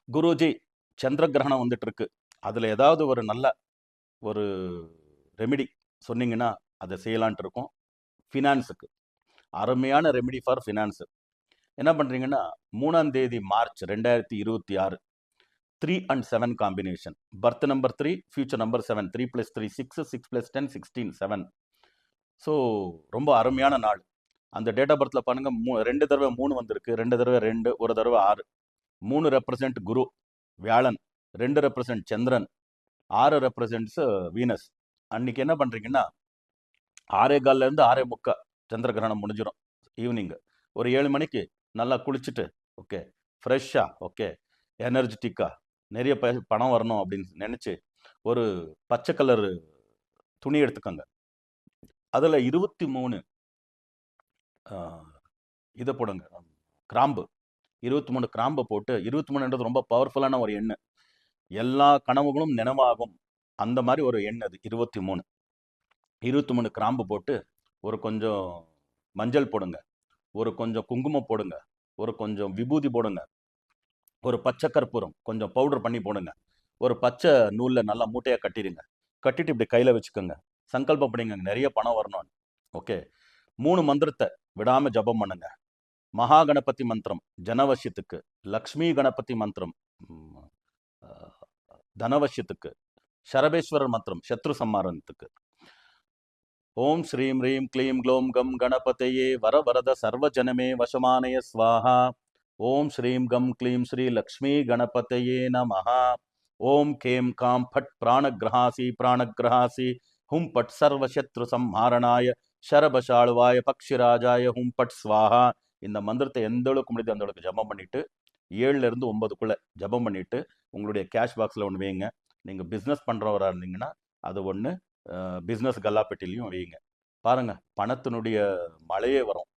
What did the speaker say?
குருஜி சந்திர கிரகணம் வந்துட்டு இருக்கு. அதில் ஏதாவது ஒரு நல்ல ஒரு ரெமிடி சொன்னீங்கன்னா அதை செய்யலான்ட்டு இருக்கோம். ஃபினான்ஸுக்கு அருமையான ரெமிடி ஃபார் ஃபினான்ஸு. என்ன பண்ணுறீங்கன்னா 3ஆம் தேதி March 2026 3 and 7 combination. Birth number 3, future number 7. 3 + 3 6, 6 + 10 16, 7. So ரொம்ப அருமையான நாள். அந்த டேட் ஆஃப் பர்த்தில் பாருங்க, 2 தடவை 3 வந்திருக்கு, 2 தடவை 2, ஒரு தடவை 6. 3 ரெப்ரசன்ட் குரு வியாழன், 2 ரெப்ரசன்ட் சந்திரன், 6 ரெப்ரசன்ட்ஸ் வீனஸ். அன்னைக்கு என்ன பண்றீங்கன்னா 6:15 6:45 சந்திர கிரகணம் முடிஞ்சிடும். ஈவினிங் ஒரு 7 மணிக்கு நல்லா குளிச்சுட்டு, ஓகே, ஃப்ரெஷ்ஷா, ஓகே, எனர்ஜெட்டிக்கா, நிறைய பணம் வரணும் அப்படின்னு நினைச்சு ஒரு பச்சை கலர் துணி எடுத்துக்கோங்க. அதில் 23 இதை போடுங்க, கிராம்பு. 23 கிராம்பை போட்டு, 23ன்றது ரொம்ப பவர்ஃபுல்லான ஒரு எண்ணெய். எல்லா கனவுகளும் நினைவாகும், அந்த மாதிரி ஒரு எண்ணெய் அது. 23 கிராம்பு போட்டு, ஒரு கொஞ்சம் மஞ்சள் போடுங்க, ஒரு கொஞ்சம் குங்குமம் போடுங்க, ஒரு கொஞ்சம் விபூதி போடுங்க, ஒரு பச்சை கற்பூரம் கொஞ்சம் பவுடர் பண்ணி போடுங்க, ஒரு பச்சை நூலில் நல்லா மூட்டையாக கட்டிடுங்க. கட்டிட்டு இப்படி கையில் வச்சுக்கோங்க. சங்கல்பம் பண்ணிங்க, நிறைய பணம் வரணும். ஓகே, 3 மந்திரத்தை விடாமல் ஜபம் பண்ணுங்க. மகா கணபதி மந்திரம் ஜனவசியத்துக்கு, லக்ஷ்மி கணபதி மந்திரம் தனவசியத்துக்கு, சரபேஸ்வரர் மந்திரம் சத்ரு சம்மாரணத்துக்கு. ஓம் ஸ்ரீம் ரீம் க்ளீம் க்ளோம் கம் கணபதையே வரவரத சர்வஜனமே வசமானய ஸ்வாஹா. ஓம் ஸ்ரீம் கம் க்ளீம் ஸ்ரீ லக்ஷ்மி கணபதையே நமஹ. ஓம் கேம் காம் ஃபட் பிராணகிரஹாசி பிராணகிரஹாசி ஹும் பட் சர்வசத்ரு சம்ஹாரணாய ஷரபஷாளுவாய பக்ஷிராஜாய ஹும் பட் ஸ்வாஹா. இந்த மந்திரத்தை எந்த அளவுக்கு முடியுது அந்த அளவுக்கு ஜபம் பண்ணிட்டு 7லேருந்து 9க்குள்ளே ஜபம் பண்ணிட்டு உங்களுடைய கேஷ் பாக்ஸில் ஒன்று வைங்க. நீங்கள் பிஸ்னஸ் பண்ணுறவராக இருந்தீங்கன்னா அது ஒன்று பிஸ்னஸ் கல்லாப்பெட்டிலையும் வைங்க. பாருங்க, பணத்தினுடைய மழையே வரும்.